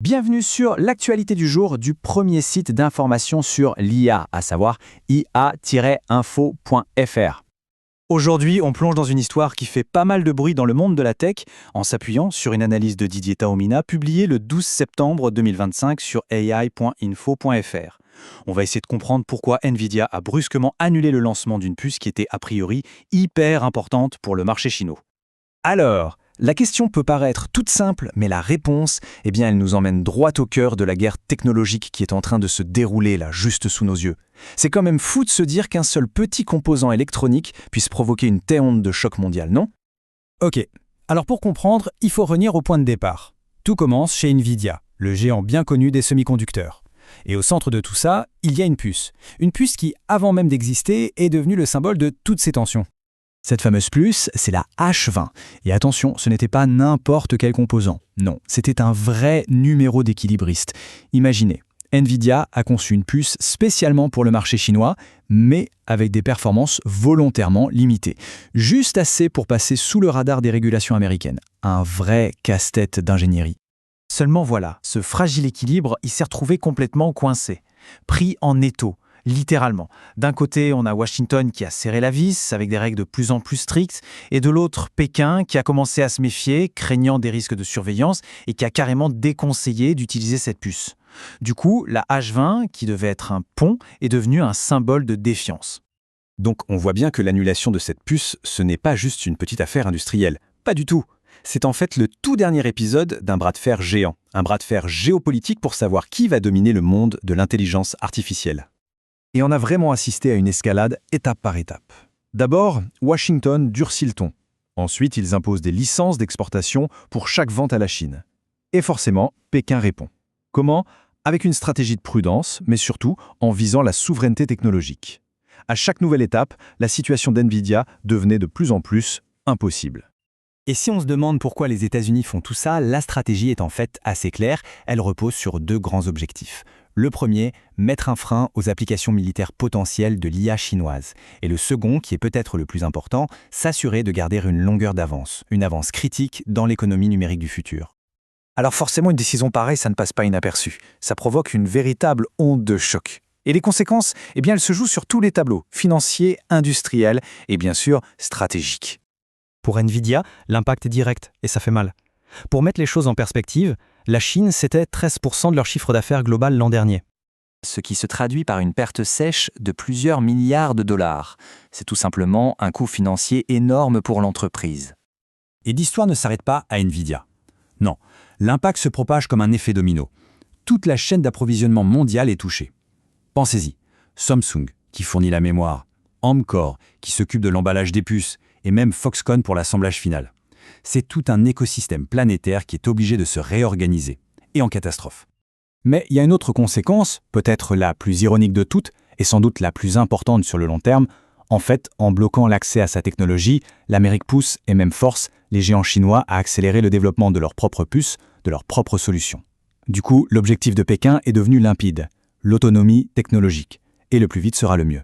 Bienvenue sur l'actualité du jour du premier site d'information sur l'IA, à savoir ia-info.fr. Aujourd'hui, on plonge dans une histoire qui fait pas mal de bruit dans le monde de la tech en s'appuyant sur une analyse de Didier Taormina publiée le 12 septembre 2025 sur ai.info.fr. On va essayer de comprendre pourquoi Nvidia a brusquement annulé le lancement d'une puce qui était a priori hyper importante pour le marché chinois. Alors, la question peut paraître toute simple, mais la réponse, elle nous emmène droit au cœur de la guerre technologique qui est en train de se dérouler là, juste sous nos yeux. C'est quand même fou de se dire qu'un seul petit composant électronique puisse provoquer une telle onde de choc mondial, non? Ok, alors pour comprendre, il faut revenir au point de départ. Tout commence chez Nvidia, le géant bien connu des semi-conducteurs. Et au centre de tout ça, il y a une puce. Une puce qui, avant même d'exister, est devenue le symbole de toutes ces tensions. Cette fameuse puce, c'est la H20. Et attention, ce n'était pas n'importe quel composant. Non, c'était un vrai numéro d'équilibriste. Imaginez, Nvidia a conçu une puce spécialement pour le marché chinois, mais avec des performances volontairement limitées. Juste assez pour passer sous le radar des régulations américaines. Un vrai casse-tête d'ingénierie. Seulement voilà, ce fragile équilibre, il s'est retrouvé complètement coincé. Pris en étau. Littéralement. D'un côté, on a Washington qui a serré la vis avec des règles de plus en plus strictes, et de l'autre, Pékin qui a commencé à se méfier, craignant des risques de surveillance, et qui a carrément déconseillé d'utiliser cette puce. Du coup, la H20, qui devait être un pont, est devenue un symbole de défiance. Donc on voit bien que l'annulation de cette puce, ce n'est pas juste une petite affaire industrielle. Pas du tout. C'est en fait le tout dernier épisode d'un bras de fer géant, un bras de fer géopolitique pour savoir qui va dominer le monde de l'intelligence artificielle. Et on a vraiment assisté à une escalade étape par étape. D'abord, Washington durcit le ton. Ensuite, ils imposent des licences d'exportation pour chaque vente à la Chine. Et forcément, Pékin répond. Comment? Avec une stratégie de prudence, mais surtout en visant la souveraineté technologique. À chaque nouvelle étape, la situation d'Nvidia devenait de plus en plus impossible. Et si on se demande pourquoi les États-Unis font tout ça, la stratégie est en fait assez claire. Elle repose sur deux grands objectifs. Le premier, mettre un frein aux applications militaires potentielles de l'IA chinoise. Et le second, qui est peut-être le plus important, s'assurer de garder une longueur d'avance, une avance critique dans l'économie numérique du futur. Alors forcément, une décision pareille, ça ne passe pas inaperçu. Ça provoque une véritable onde de choc. Et les conséquences, elles se jouent sur tous les tableaux, financiers, industriels et bien sûr stratégiques. Pour Nvidia, l'impact est direct, et ça fait mal. Pour mettre les choses en perspective, la Chine, c'était 13% de leur chiffre d'affaires global l'an dernier. Ce qui se traduit par une perte sèche de plusieurs milliards de dollars. C'est tout simplement un coût financier énorme pour l'entreprise. Et l'histoire ne s'arrête pas à Nvidia. Non, l'impact se propage comme un effet domino. Toute la chaîne d'approvisionnement mondiale est touchée. Pensez-y, Samsung, qui fournit la mémoire, Amkor, qui s'occupe de l'emballage des puces, et même Foxconn pour l'assemblage final. C'est tout un écosystème planétaire qui est obligé de se réorganiser, et en catastrophe. Mais il y a une autre conséquence, peut-être la plus ironique de toutes, et sans doute la plus importante sur le long terme. En fait, en bloquant l'accès à sa technologie, l'Amérique pousse et même force les géants chinois à accélérer le développement de leurs propres puces, de leurs propres solutions. Du coup, l'objectif de Pékin est devenu limpide, l'autonomie technologique, et le plus vite sera le mieux.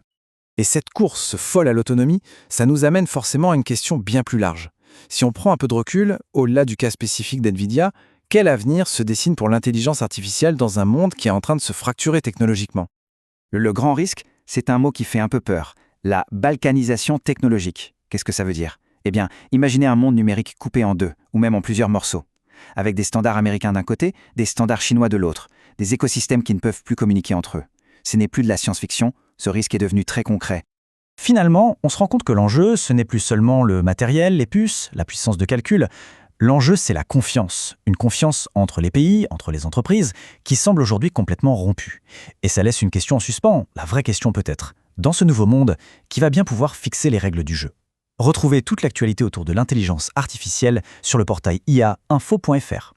Et cette course folle à l'autonomie, ça nous amène forcément à une question bien plus large. Si on prend un peu de recul, au-delà du cas spécifique d'Nvidia, quel avenir se dessine pour l'intelligence artificielle dans un monde qui est en train de se fracturer technologiquement? Le grand risque, c'est un mot qui fait un peu peur. La balkanisation technologique. Qu'est-ce que ça veut dire? Imaginez un monde numérique coupé en deux, ou même en plusieurs morceaux. Avec des standards américains d'un côté, des standards chinois de l'autre. Des écosystèmes qui ne peuvent plus communiquer entre eux. Ce n'est plus de la science-fiction, ce risque est devenu très concret. Finalement, on se rend compte que l'enjeu, ce n'est plus seulement le matériel, les puces, la puissance de calcul. L'enjeu, c'est la confiance. Une confiance entre les pays, entre les entreprises, qui semble aujourd'hui complètement rompue. Et ça laisse une question en suspens, la vraie question peut-être. Dans ce nouveau monde, qui va bien pouvoir fixer les règles du jeu? Retrouvez toute l'actualité autour de l'intelligence artificielle sur le portail ia.info.fr.